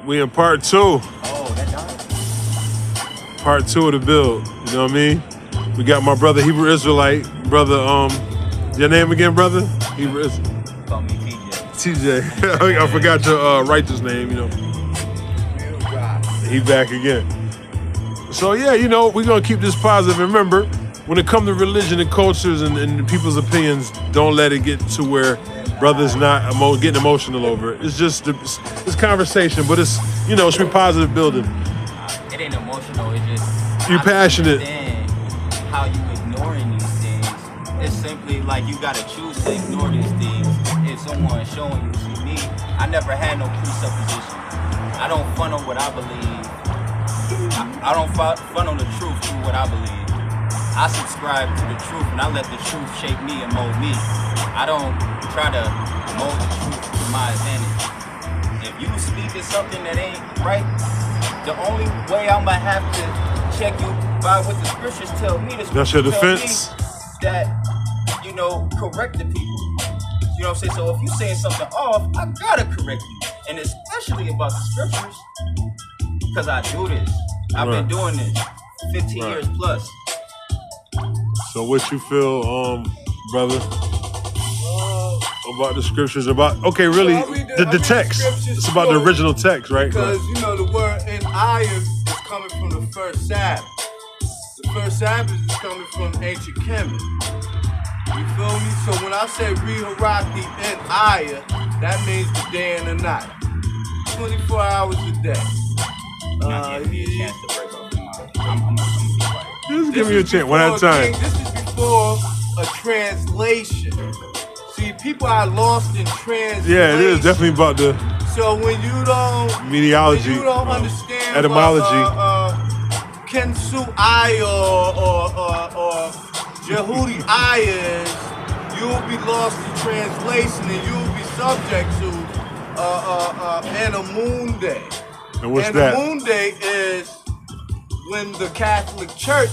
We in part 2. Oh, that died? Part 2 of the build. You know what I mean? We got my brother Hebrew Israelite, brother. Your name again, brother? Hebrew Israelite. Call me TJ. TJ. I forgot your righteous name. You know. He back again. So yeah, you know, we're gonna keep this positive. And remember, when it comes to religion and cultures and people's opinions, don't let it get to where brothers not getting emotional over it. It's just it's conversation, but it's, you know, it should be positive building. It ain't emotional. It's just you passionate. How you ignoring these things? It's simply like you gotta choose to ignore these things. If someone's showing you, see me, I never had no presupposition. I don't funnel what I believe. I don't funnel the truth through what I believe. I subscribe to the truth and I let the truth shape me and mold me. I don't try to mold the truth to my advantage. If you speak of something that ain't right, the only way I'm gonna have to check you by what the scriptures tell me. The That's your defense. That, you know, correct the people. You know what I'm saying? So if you saying something off, I gotta correct you. And especially about the scriptures, because I do this. I've been doing this 15 years plus. So what you feel, brother, about the scriptures? Okay, really, the text. It's about the original text, right? Because, you know, the word Eniah is coming from the first Sabbath. The first Sabbath is coming from ancient Kemet. You feel me? So when I say Reeharak Eniah, that means the day and the night. 24 hours a day. Just give me a chance, one at a time. This is before a translation. See, people are lost in translation. Yeah, it is definitely about the. So when you don't meteorology, when you don't understand etymology, Kensu Aya or Jehudi Aya is, you'll be lost in translation and you'll be subject to Anamunde. And what's that? Anamunde is when the Catholic Church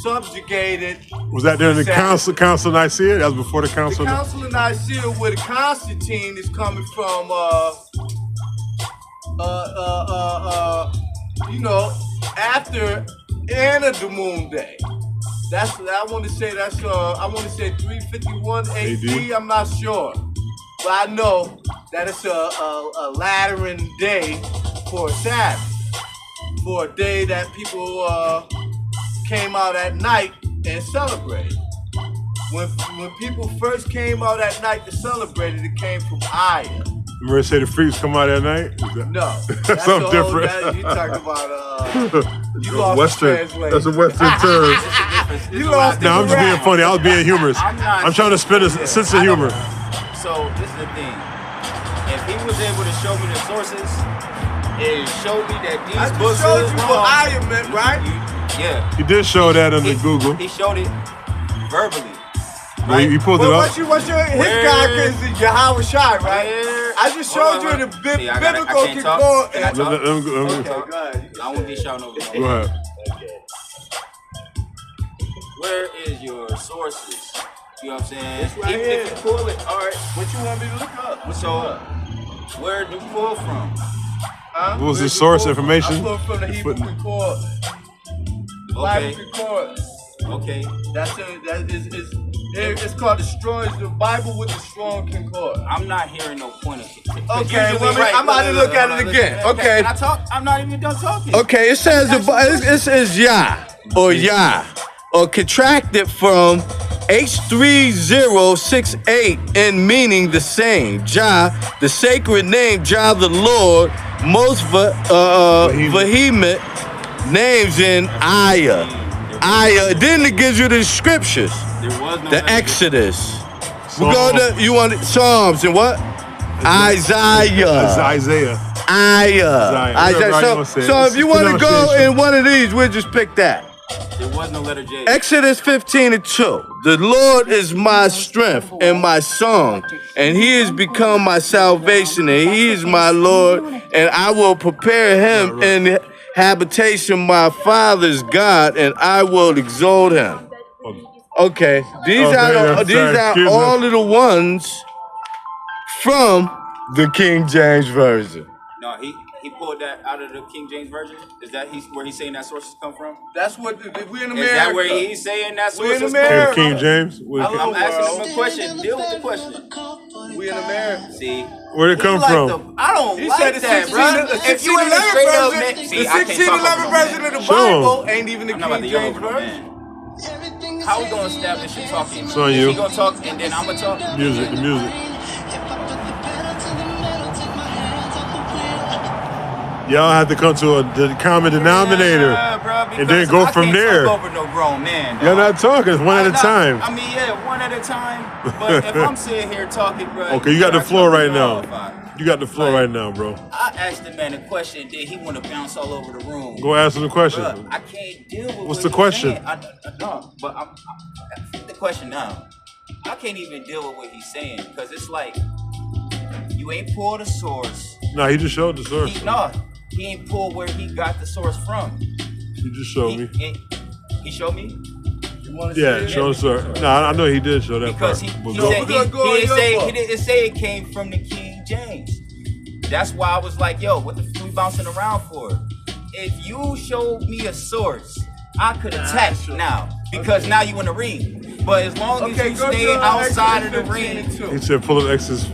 subjugated. Was that during the Council of Nicaea? That was before the Council. The Council of Nicaea, where the Constantine is coming from. You know, after Anna Damunde. That's I want to say. That's I want to say 351 AD. I'm not sure, but I know that it's a Lateran day for a Sabbath, for a day that people came out at night and celebrated. When people first came out at night to celebrate it came from Aya. Remember say the freaks come out at night? No, that's something different. You talking about you lost Western. The that's a Western term. You lost. No, I'm just being funny. I was being humorous. I'm trying to spin a sense of humor. So this is the thing. If he was able to show me the sources and show me that these books showed is you wrong, what Aya meant, right? Yeah. He did show that on the Google. He showed it verbally. Right? He pulled it up. What's your his guy is Yahweh Shai, right? I just showed you the biblical concordance. Okay, go ahead. I won't be shouting over. Go ahead. Where is your sources? You know what I'm saying? It's right Even here. if you pull it, all right. What you want me to look up? So, where do you pull from? What was the source information? I pulled from the Hebrew Concordance. Okay. Bible Concordance. Okay. It's called the Bible with the strong concordance. I'm not hearing no point of it. Okay, I'm about to look at it again. Okay. Can I talk? I'm not even done talking. Okay, it says Yah or Yah or contracted from H3068 in meaning the same. Jah, the sacred name, Jah the Lord, most vehement names in Aya. Then it gives you the scriptures. There was no the Exodus. We go to Psalms and what? Isaiah. So if you want to go in one of these, we'll just pick that. There was no letter J. Exodus 15:2. The Lord is my strength and my song, and he has become my salvation, and he is my Lord, and I will prepare him in habitation my father's God, and I will exalt him. Okay, these are all of the ones from The King James Version. No, he pulled that out of the King James Version. Is that where he's saying that sources come from? That's what we in America. Is that where he's saying that sources come America. from? King James? I'm asking him a question. Deal with the question. We in America. See, where'd it come from? I don't He like said the that, bro. If you ain't straight up, see, I can't talk about 1611 no version man. of the Bible ain't even the I'm not about King to yell James over no version. man. How we gonna establish you talking? It's on you. He gonna talk and then I'm gonna talk. The music. Y'all have to come to the common denominator, and then go from there. Talk over no grown man. You're not talking. It's one at a time. I mean, yeah, one at a time. But if I'm sitting here talking, bro. Okay, you got the floor right now. You got the floor right now, bro. I asked the man a question, then he want to bounce all over the room. Go ask him the question. Bruh, I can't deal with What's the question? No, but I'm the question now. I can't even deal with what he's saying because it's like you ain't pulled a source. Nah, he just showed the source. He ain't pulled where he got the source from. He just showed me. He showed me? Yeah, show the source. Nah, I know he did show that because part. He didn't say it came from the King James. That's why I was like, yo, what the f we bouncing around for? If you showed me a source, I could attack now. Because now you want to read. But as long as you stay outside of the ring. He said pull up X's.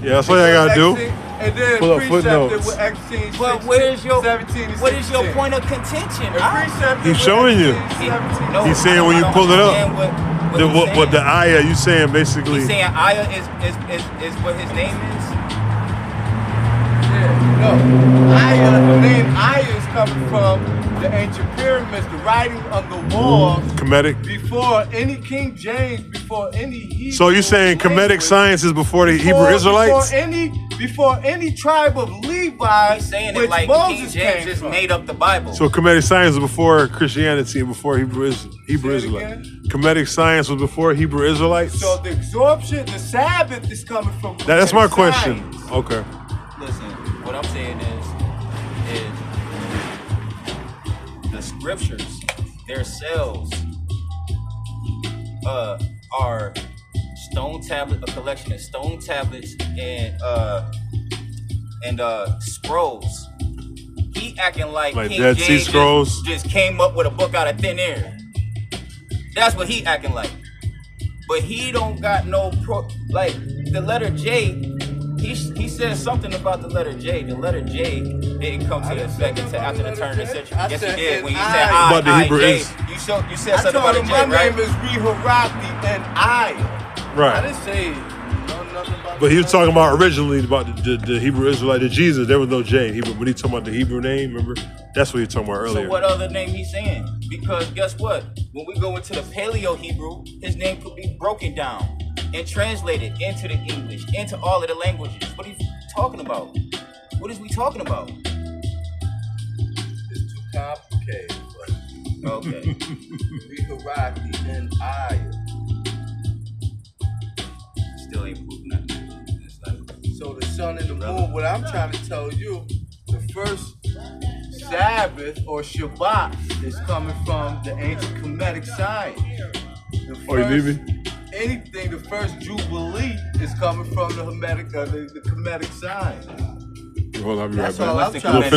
Yeah, that's all I gotta do. And then pull up footnotes. With 16, but 16, where's your 17, what is your point of contention? He's showing you. He's saying when you pull it up. What the ayah you saying basically? He's saying ayah is what his name is. No, the name Ayah is coming from the ancient pyramids, the writing on the walls. Kemetic. Before any King James, before any Hebrew. So you're saying Kemetic science is before the Hebrew Israelites? Before any tribe of Levi, he's saying which it like Moses King James just made up the Bible. So Kemetic science is before Christianity and before Hebrew Israelites. Kemetic science was before Hebrew Israelites? So the absorption, the Sabbath is coming from That's my science. question. Okay. Listen, what I'm saying is the scriptures themselves are stone tablet, a collection of stone tablets and scrolls. He acting like King Dead Sea James Scrolls just came up with a book out of thin air. That's what he acting like. But he don't got no like the letter J. He said something about the letter J. The letter J didn't come to effect until after the turn of the century. Yes, he did. When you said About the Hebrew J, is. you said something about the J, my right? name is Reeharak and Eniah. Right. I didn't say nothing about But he was talking about originally about the Hebrew Israelite, the Jesus. There was no J in Hebrew. When he talking about the Hebrew name, remember? That's what he was talking about earlier. So what other name he's saying? Because guess what? When we go into the Paleo Hebrew, his name could be broken down and translated into the English, into all of the languages. What are you talking about? What is we talking about? It's too complicated. But okay. Reeharak and Eniah. Still ain't proving nothing. It's like, so the sun and the moon, what I'm trying to tell you, the first Sabbath or Shabbat is coming from the ancient Kemetic science. Anything, the first Jubilee is coming from the Kemetic science. Hold on, I'll be right back. That's all I'm trying to